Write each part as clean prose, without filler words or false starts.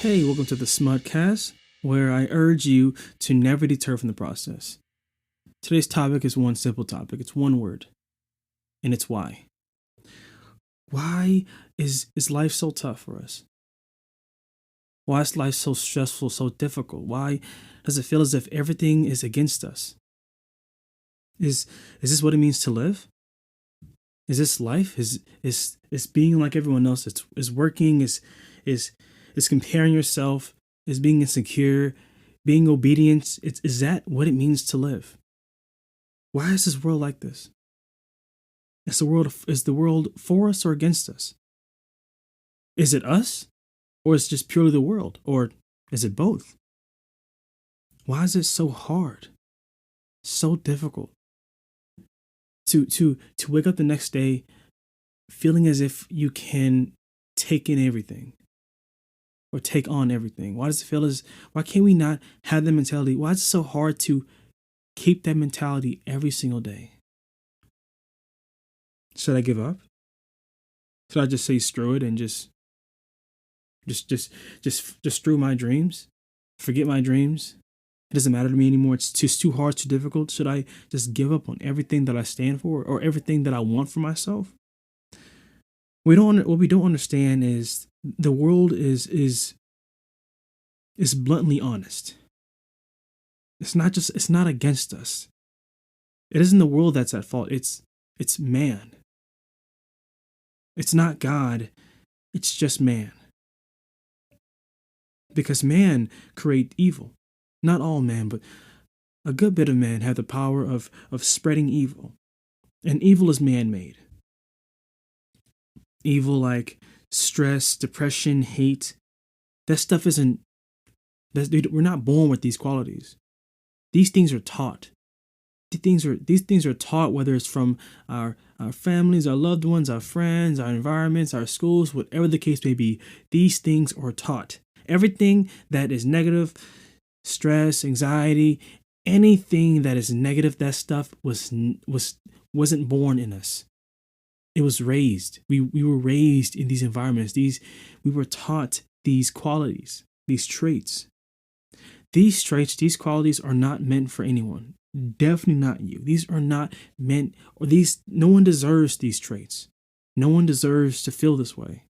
Hey, welcome to the Smudcast, where I urge you to never deter from the process. Today's topic is one simple topic. It's one word, and it's why. Why is life so tough for us? Why is life so stressful, so difficult? Why does it feel as if everything is against us? Is this what it means to live? Is this life? Is being like everyone else? Is working? Is comparing yourself? Is being insecure? Being obedient? Is that what it means to live? Why is this world like this? Is the world for us or against us? Is it us, or is it just purely the world, or is it both? Why is it so hard, so difficult to wake up the next day feeling as if you can take in everything or take on everything? Why does it feel as why can't we not have that mentality? Why is it so hard to keep that mentality every single day? Should I give up? Should I just say screw it and just screw my dreams? Forget my dreams? It doesn't matter to me anymore. It's just too hard, too difficult. Should I just give up on everything that I stand for or everything that I want for myself? What we don't understand is the world is bluntly honest. It's not against us. It isn't the world that's at fault. It's man. It's not God. It's just man. Because man create evil. Not all man, but a good bit of man have the power of spreading evil. And evil is man-made. Evil like stress, depression, hate. That stuff isn't. We're not born with these qualities. These things are taught. These things are taught, whether it's from our families, our loved ones, our friends, our environments, our schools, whatever the case may be. These things are taught. Everything that is negative, stress, anxiety, anything that is negative, that stuff wasn't born in us. It was raised. We were raised in these environments. We were taught these qualities, these traits. These traits, these qualities are not meant for anyone. Definitely not you. These are not meant, no one deserves these traits. No one deserves to feel this way.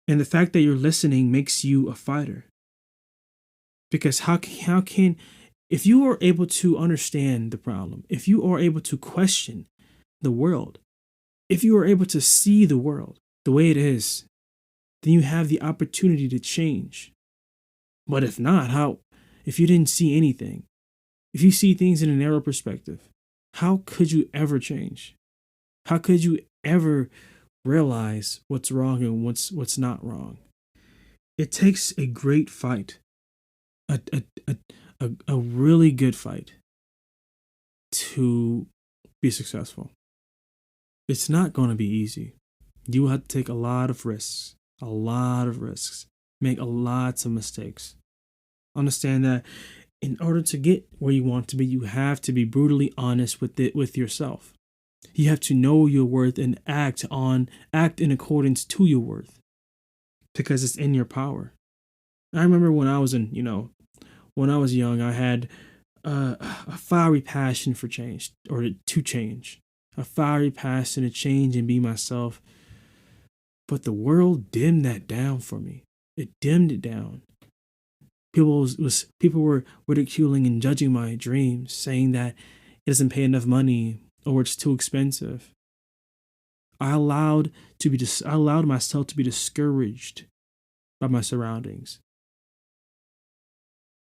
And the fact that you're listening makes you a fighter. Because how can, if you are able to understand the problem, if you are able to question the world, if you are able to see the world the way it is, then you have the opportunity to change. But if not, if you didn't see anything, if you see things in a narrow perspective, how could you ever change? How could you ever realize what's wrong and what's not wrong? It takes a great fight, a really good fight to be successful. It's not going to be easy. You will have to take a lot of risks, make lots of mistakes. Understand that in order to get where you want to be, you have to be brutally honest with yourself. You have to know your worth and act in accordance to your worth, because it's in your power. I remember when I was young, I had a fiery passion for change, or to change, a fiery passion to change and be myself. But the world dimmed that down for me. It dimmed it down. People were ridiculing and judging my dreams, saying that it doesn't pay enough money or it's too expensive. I allowed myself to be discouraged by my surroundings.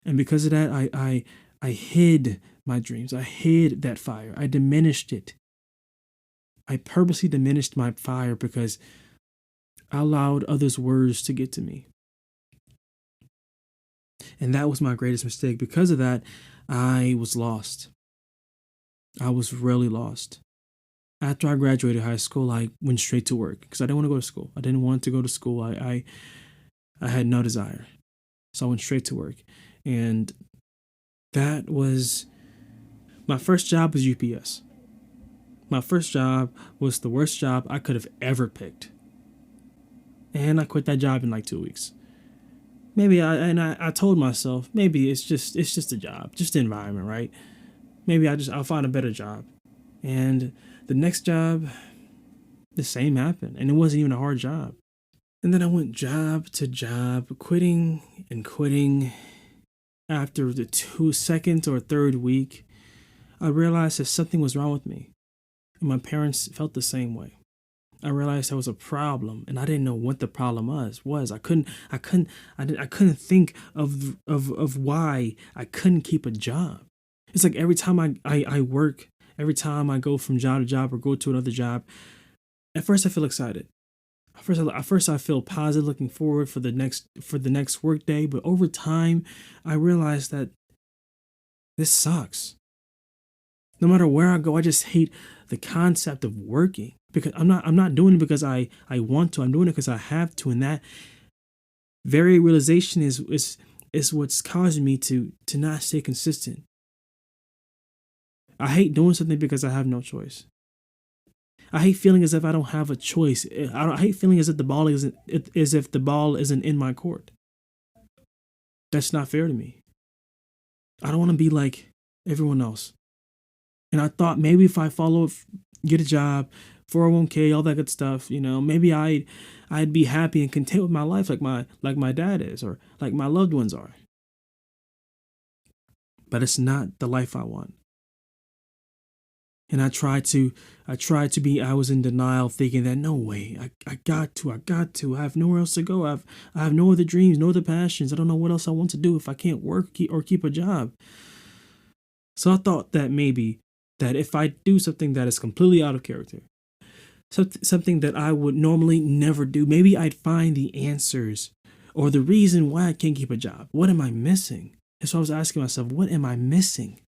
And because of that, I hid my dreams. I hid that fire. I diminished it. I purposely diminished my fire because I allowed others' words to get to me. And that was my greatest mistake. Because of that, I was lost. I was really lost. After I graduated high school, I went straight to work because I didn't want to go to school. I didn't want to go to school. I had no desire. So I went straight to work. And that was my first job was UPS. My first job was the worst job I could have ever picked. And I quit that job in like 2 weeks. I told myself maybe it's just a job, just the environment, right? Maybe I'll find a better job. And the next job, the same happened, and it wasn't even a hard job. And then I went job to job, quitting and quitting. After the second or third week, I realized that something was wrong with me, and my parents felt the same way. I realized there was a problem, and I didn't know what the problem was. I couldn't think of why I couldn't keep a job. It's like every time I work, every time I go from job to job or go to another job, at first I feel excited. At first I feel positive, looking forward for the next work day. But over time, I realize that this sucks. No matter where I go, I just hate the concept of working, because I'm not doing it because I want to. I'm doing it because I have to, and that very realization is what's causing me to not stay consistent. I hate doing something because I have no choice. I hate feeling as if I don't have a choice. I hate feeling as if the ball isn't in my court. That's not fair to me. I don't want to be like everyone else. And I thought maybe if I get a job, 401k, all that good stuff, maybe I'd be happy and content with my life, like my dad is, or like my loved ones are. But it's not the life I want. And I was in denial, thinking that no way, I got to, I have nowhere else to go. I have no other dreams, no other passions. I don't know what else I want to do if I can't work or keep a job. So I thought that maybe that if I do something that is completely out of character, something that I would normally never do, maybe I'd find the answers or the reason why I can't keep a job. What am I missing? And so I was asking myself, what am I missing?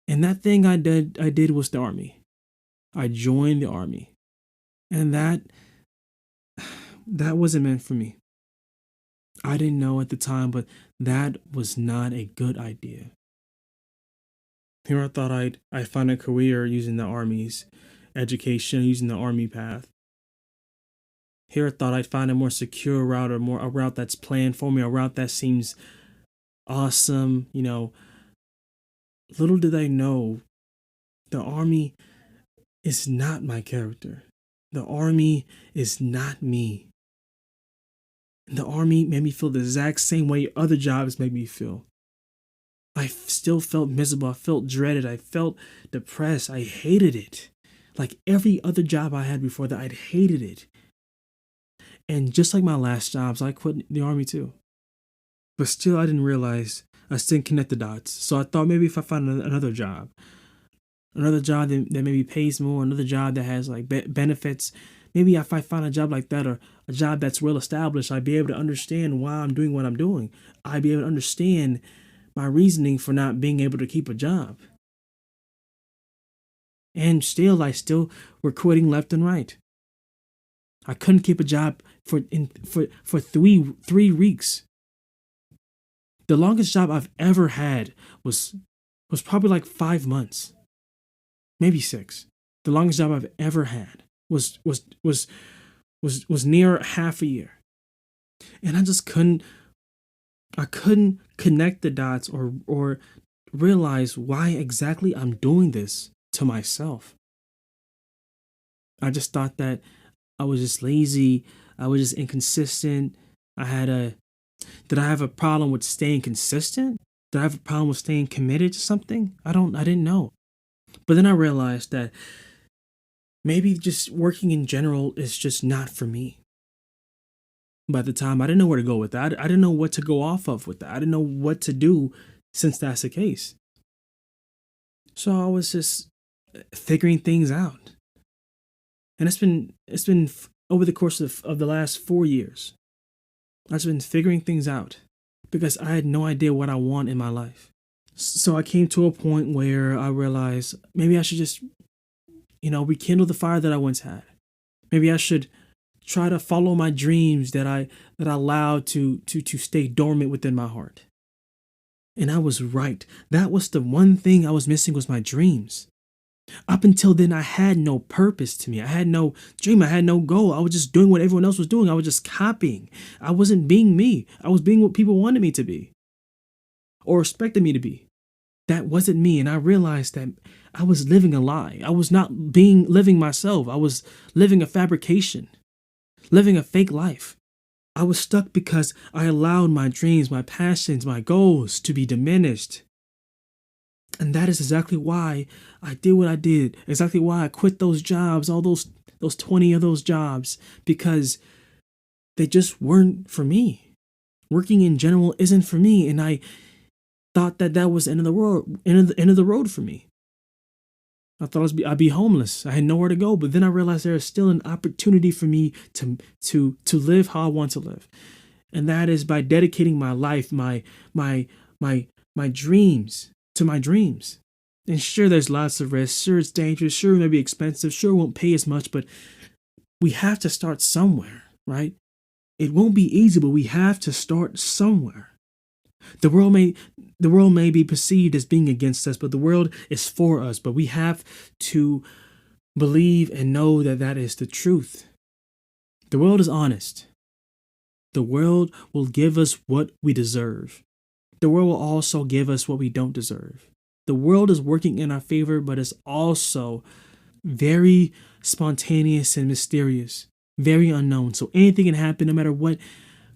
And that thing I did was the army. I joined the army. And that wasn't meant for me. I didn't know at the time, but that was not a good idea. Here I thought I'd find a career using the army's education, using the army path. Here I thought I'd find a more secure route, or a route that's planned for me, a route that seems awesome. Little did I know, the army is not my character. The army is not me. The army made me feel the exact same way other jobs made me feel. I still felt miserable. I felt dreaded. I felt depressed. I hated it. Like every other job I had before that, I'd hated it. And just like my last jobs, I quit the army too. But still, I didn't realize, I still didn't connect the dots. So I thought maybe if I find another job that maybe pays more, another job that has like benefits, maybe if I find a job like that, or a job that's well established, I'd be able to understand why I'm doing what I'm doing. I'd be able to understand my reasoning for not being able to keep a job. And still, I were quitting left and right. I couldn't keep a job for 3 weeks. The longest job I've ever had was probably like 5 months, maybe 6. The longest job I've ever had was near half a year, and I just couldn't connect the dots or realize why exactly I'm doing this to myself. I just thought that I was just lazy. I was just inconsistent. Did I have a problem with staying consistent? Did I have a problem with staying committed to something? I didn't know. But then I realized that maybe just working in general is just not for me. By the time, I didn't know where to go with that. I didn't know what to go off of with that. I didn't know what to do since that's the case. So I was just figuring things out. And it's been over the course of the last 4 years. I've just been figuring things out because I had no idea what I want in my life. So I came to a point where I realized maybe I should just, rekindle the fire that I once had. Maybe I should try to follow my dreams that I allowed to stay dormant within my heart. And I was right. That was the one thing I was missing, was my dreams. Up until then, I had no purpose to me. I had no dream. I had no goal. I was just doing what everyone else was doing. I was just copying. I wasn't being me. I was being what people wanted me to be or expected me to be. That wasn't me. And I realized that I was living a lie. I was not living myself. I was living a fabrication, living a fake life. I was stuck because I allowed my dreams, my passions, my goals to be diminished. And that is exactly why I did what I did. Exactly why I quit those jobs, all those 20 of those jobs, because they just weren't for me. Working in general isn't for me, and I thought that was the end of the world, end of the road for me. I thought I'd be homeless. I had nowhere to go, but then I realized there is still an opportunity for me to live how I want to live, and that is by dedicating my life, my dreams to my dreams. And sure, there's lots of risks. Sure, it's dangerous. Sure, it may be expensive. Sure, it won't pay as much, but we have to start somewhere, right? It won't be easy, but we have to start somewhere. The world may be perceived as being against us, but the world is for us. But we have to believe and know that that is the truth. The world is honest. The world will give us what we deserve. The world will also give us what we don't deserve. The world is working in our favor, but it's also very spontaneous and mysterious, very unknown. So anything can happen no matter what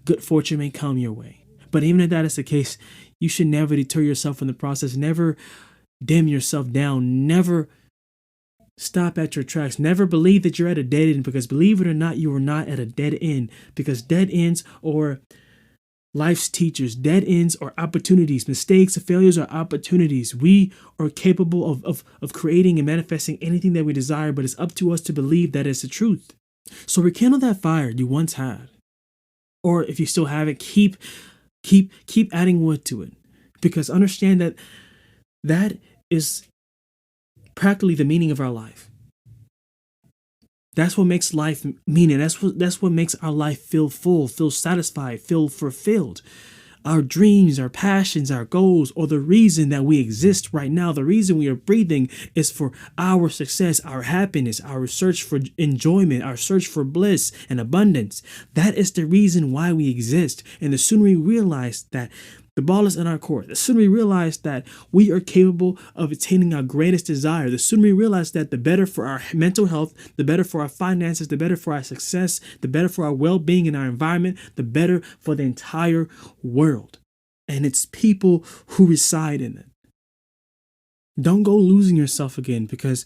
good fortune may come your way. But even if that is the case, you should never deter yourself in the process. Never dim yourself down. Never stop at your tracks. Never believe that you're at a dead end, because believe it or not, you are not at a dead end, because dead ends or life's teachers, dead ends are opportunities. Mistakes or failures are opportunities. We are capable of creating and manifesting anything that we desire, but it's up to us to believe that it's the truth. So rekindle that fire you once had. Or if you still have it, keep adding wood to it. Because understand that is practically the meaning of our life. That's what makes life meaning. That's what makes our life feel full, feel satisfied, feel fulfilled. Our dreams, our passions, our goals, or the reason that we exist right now, the reason we are breathing is for our success, our happiness, our search for enjoyment, our search for bliss and abundance. That is the reason why we exist. And the sooner we realize that the ball is in our court, the sooner we realize that we are capable of attaining our greatest desire, the sooner we realize that the better for our mental health, the better for our finances, the better for our success, the better for our well-being in our environment, the better for the entire world and its people who reside in it. Don't go losing yourself again, because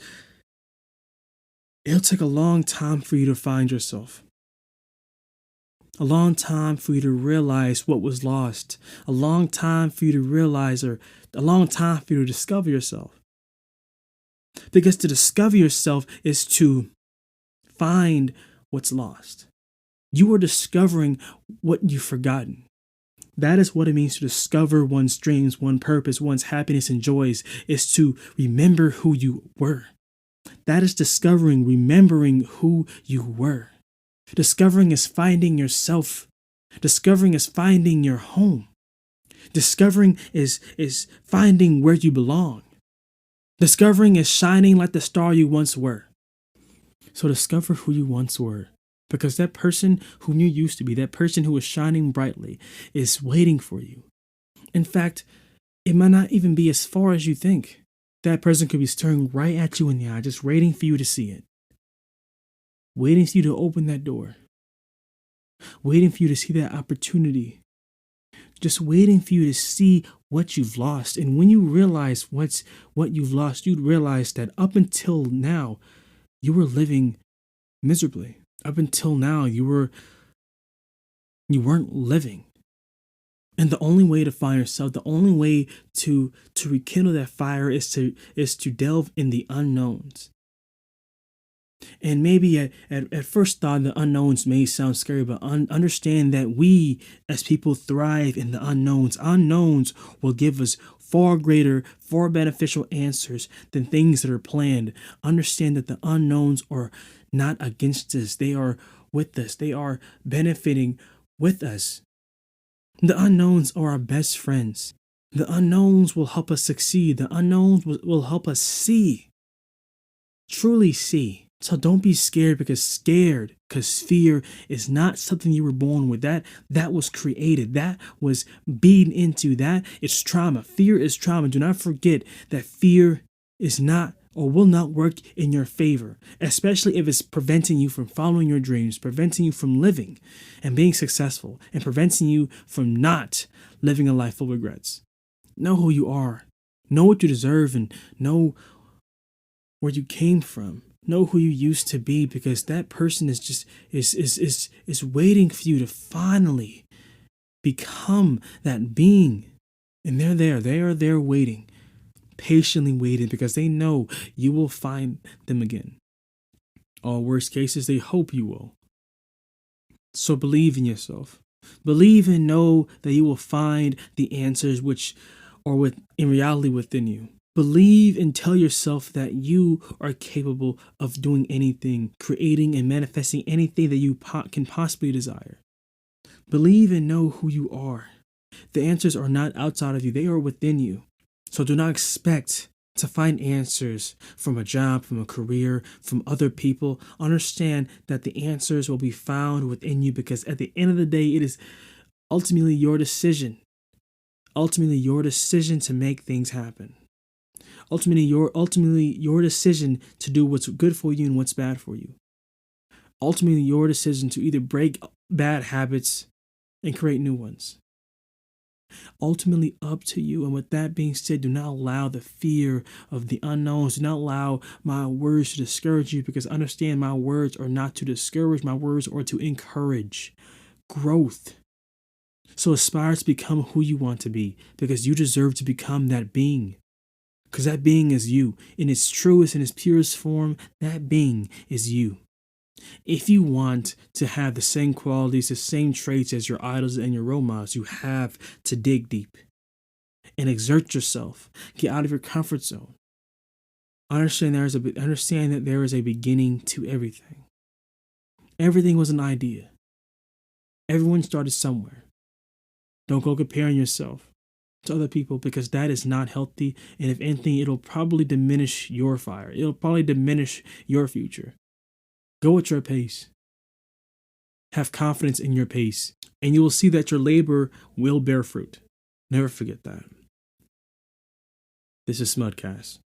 it'll take a long time for you to find yourself. A long time for you to realize what was lost. A long time for you to realize, or a long time for you to discover yourself. Because to discover yourself is to find what's lost. You are discovering what you've forgotten. That is what it means to discover one's dreams, one's purpose, one's happiness and joys, is to remember who you were. That is discovering, remembering who you were. Discovering is finding yourself. Discovering is finding your home. Discovering is finding where you belong. Discovering is shining like the star you once were. So discover who you once were, because that person whom you used to be, that person who was shining brightly, is waiting for you. In fact, it might not even be as far as you think. That person could be staring right at you in the eye, just waiting for you to see it. Waiting for you to open that door. Waiting for you to see that opportunity. Just waiting for you to see what you've lost. And when you realize what you've lost, you'd realize that up until now, you were living miserably. Up until now, you weren't living. And the only way to find yourself, the only way to rekindle that fire is to delve in the unknowns. And maybe at first thought, the unknowns may sound scary, but understand that we as people thrive in the unknowns. Unknowns will give us far greater, far beneficial answers than things that are planned. Understand that the unknowns are not against us. They are with us. They are benefiting with us. The unknowns are our best friends. The unknowns will help us succeed. The unknowns will help us see. truly see. So don't be scared, because fear is not something you were born with. That was created. That was beaten into. That is trauma. Fear is trauma. Do not forget that fear is not or will not work in your favor, especially if it's preventing you from following your dreams, preventing you from living and being successful, and preventing you from not living a life full of regrets. Know who you are. Know what you deserve, and know where you came from. Know who you used to be, because that person is just is waiting for you to finally become that being. And they're there. They are there waiting, patiently waiting, because they know you will find them again. All worst cases, they hope you will. So believe in yourself. Believe and know that you will find the answers which are in reality within you. Believe and tell yourself that you are capable of doing anything, creating and manifesting anything that you can possibly desire. Believe and know who you are. The answers are not outside of you, they are within you. So do not expect to find answers from a job, from a career, from other people. Understand that the answers will be found within you, because at the end of the day, it is ultimately your decision. Ultimately your decision to make things happen. Ultimately your decision to do what's good for you and what's bad for you. Ultimately your decision to either break bad habits and create new ones. Ultimately up to you. And with that being said, do not allow the fear of the unknowns. Do not allow my words to discourage you, because understand my words are not to discourage. My words are to encourage growth. So aspire to become who you want to be, because you deserve to become that being. Because that being is you. In its truest and its purest form, that being is you. If you want to have the same qualities, the same traits as your idols and your role models, you have to dig deep and exert yourself. Get out of your comfort zone. Understand that there is a beginning to everything. Everything was an idea. Everyone started somewhere. Don't go comparing yourself to other people, because that is not healthy. And if anything, it'll probably diminish your fire. It'll probably diminish your future. Go at your pace. Have confidence in your pace, and you will see that your labor will bear fruit. Never forget that. This is Smudcast.